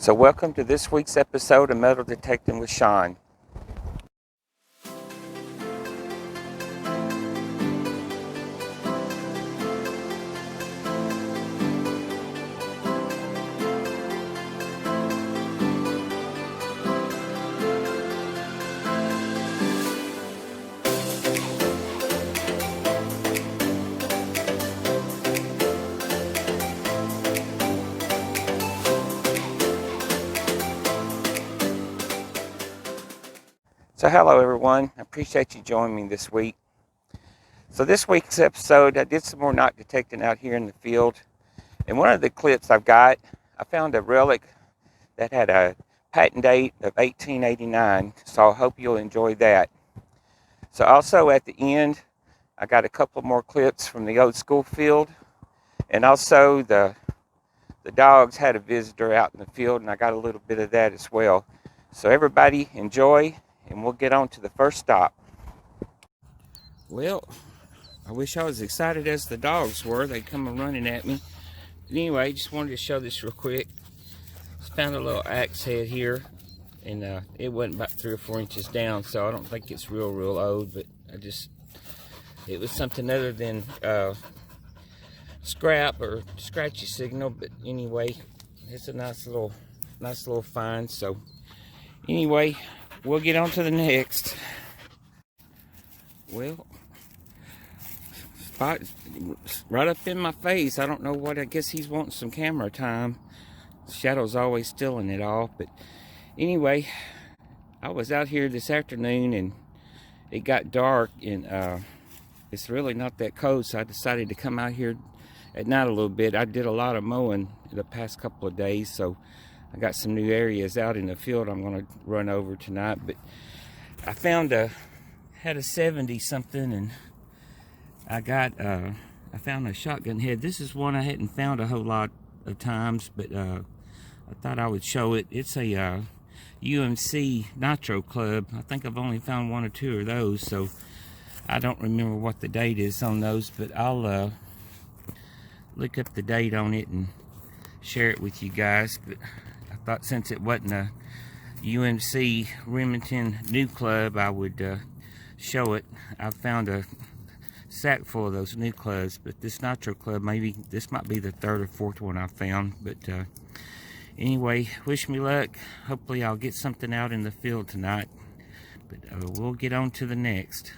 So welcome to this week's episode of Metal Detecting with Sean. So hello everyone, I appreciate you joining me this week. So this week's episode, I did some more night detecting out here in the field. And one of the clips I've got, I found a relic that had a patent date of 1889. So I hope you'll enjoy that. So also at the end, I got a couple more clips from the old school field. And also the dogs had a visitor out in the field, and I got a little bit of that as well. So everybody enjoy. And we'll get on to the first stop. Well, I wish I was excited as the dogs were. They come running at me. But anyway, just wanted to show this real quick. Just found a little axe head here, and it wasn't about 3 or 4 inches down, so I don't think it's real old. But it was something other than scrap or scratchy signal. But anyway, it's a nice little find. So anyway, we'll get on to the next. Well, spot right up in my face. I don't know what. I guess he's wanting some camera time. The shadow's always stealing it all. But anyway, I was out here this afternoon and it got dark, and it's really not that cold, so I decided to come out here at night a little bit. I did a lot of mowing the past couple of days, so I got some new areas out in the field I'm going to run over tonight. But I found had a 70 something, and I found a shotgun head. This is one I hadn't found a whole lot of times, but I thought I would show it. It's a UMC Nitro Club. I think I've only found 1 or 2 of those, so I don't remember what the date is on those, but I'll look up the date on it and share it with you guys. But I thought since it wasn't a UMC Remington New Club, I would show it. I found a sack full of those new clubs, but this Nitro Club, maybe this might be the 3rd or 4th one I found. But anyway, wish me luck. Hopefully I'll get something out in the field tonight. But we'll get on to the next.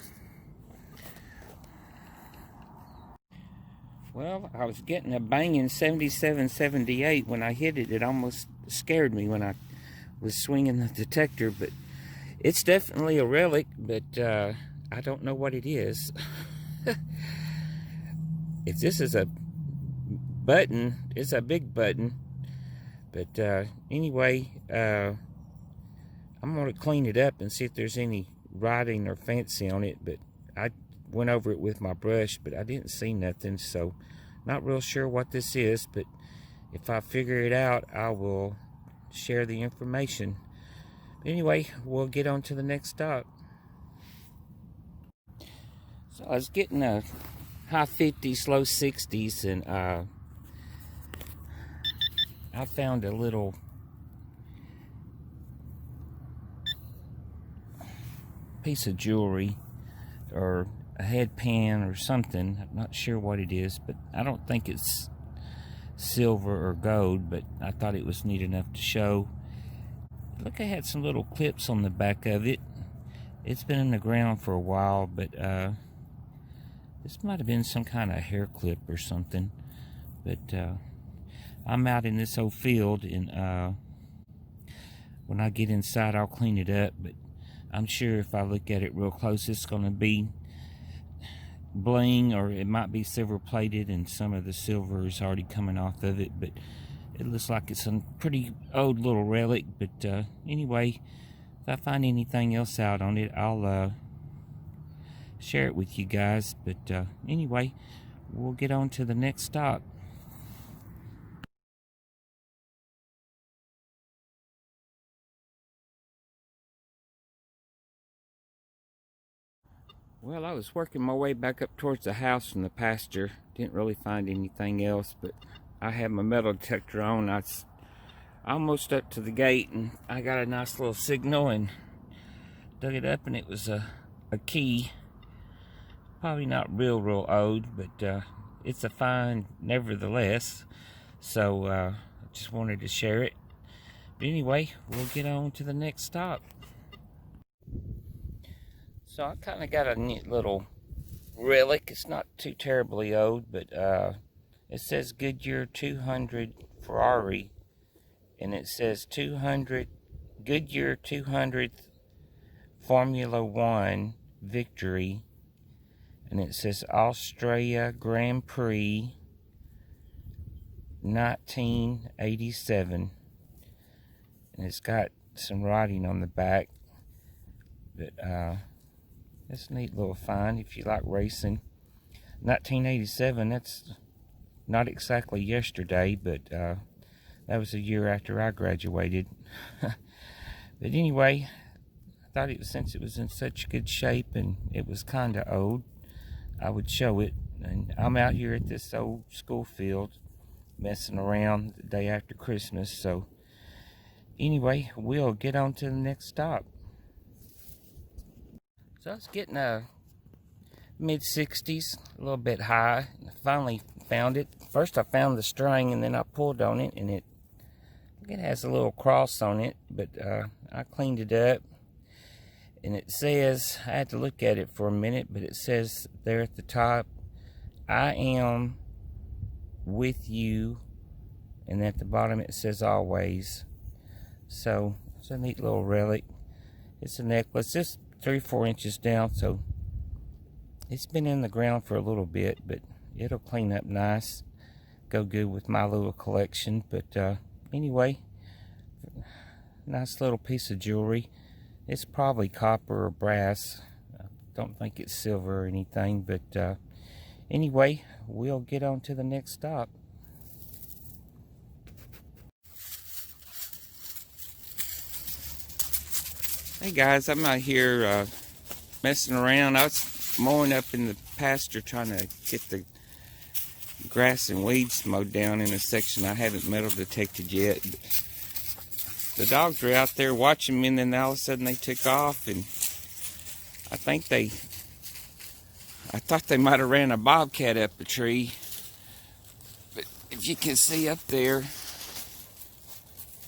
Well, I was getting a banging 77, 78 when I hit it. It almost scared me when I was swinging the detector, but it's definitely a relic, but I don't know what it is. If this is a button, it's a big button. But anyway, I'm going to clean it up and see if there's any writing or fancy on it. But I went over it with my brush, but I didn't see nothing. So not real sure what this is, but if I figure it out, I will share the information. Anyway, we'll get on to the next stop. So I was getting a high 50s, low 60s, and I found a little piece of jewelry or a headband or something. I'm not sure what it is, but I don't think it's silver or gold, but I thought it was neat enough to show. Look, I had some little clips on the back of it. It's been in the ground for a while, but this might have been some kind of hair clip or something. But I'm out in this old field, and when I get inside, I'll clean it up. But I'm sure if I look at it real close, it's going to be bling, or it might be silver plated, and some of the silver is already coming off of it. But it looks like it's a pretty old little relic. But anyway, if I find anything else out on it, I'll share it with you guys. But anyway, we'll get on to the next stop. Well, I was working my way back up towards the house from the pasture. Didn't really find anything else, but I had my metal detector on. I almost up to the gate, and I got a nice little signal and dug it up, and it was a key. Probably not real old, but it's a find nevertheless. So I just wanted to share it. But anyway, we'll get on to the next stop. So I kind of got a neat little relic. It's not too terribly old, but it says Goodyear 200 Ferrari, and it says 200 Goodyear 200th Formula One victory, and it says Australia Grand Prix 1987, and it's got some writing on the back, but it's a neat little find if you like racing. 1987, that's not exactly yesterday, but that was a year after I graduated. But anyway, I thought since it was in such good shape and it was kind of old, I would show it. And I'm out here at this old school field messing around the day after Christmas. So anyway, we'll get on to the next stop. So I was getting a mid-60s, a little bit high. I finally found it. First I found the string, and then I pulled on it, and it has a little cross on it, but I cleaned it up. And it says, I had to look at it for a minute, but it says there at the top, I am with you, and at the bottom it says always. So it's a neat little relic. It's a necklace. It's 3-4 inches down, so it's been in the ground for a little bit, but it'll clean up nice, go good with my little collection. But anyway, nice little piece of jewelry. It's probably copper or brass. I don't think it's silver or anything, but anyway, we'll get on to the next stop. Hey guys, I'm out here messing around. I was mowing up in the pasture trying to get the grass and weeds mowed down in a section I haven't metal detected yet. The dogs were out there watching me, and then all of a sudden they took off, and I thought they might have ran a bobcat up the tree. But if you can see up there,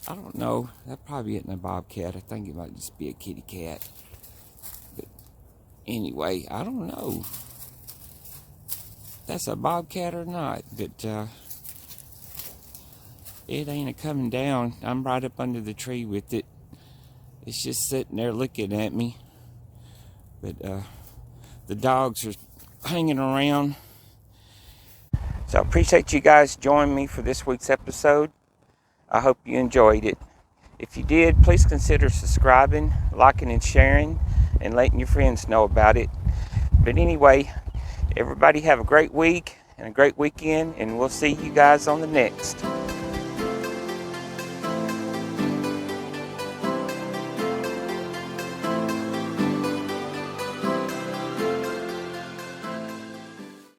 I don't know. That probably isn't a bobcat. I think it might just be a kitty cat. But anyway, I don't know if that's a bobcat or not. But it ain't a coming down. I'm right up under the tree with it. It's just sitting there looking at me. But the dogs are hanging around. So I appreciate you guys joining me for this week's episode. I hope you enjoyed it. If you did, please consider subscribing, liking, and sharing, and letting your friends know about it. But anyway, everybody have a great week and a great weekend, and we'll see you guys on the next.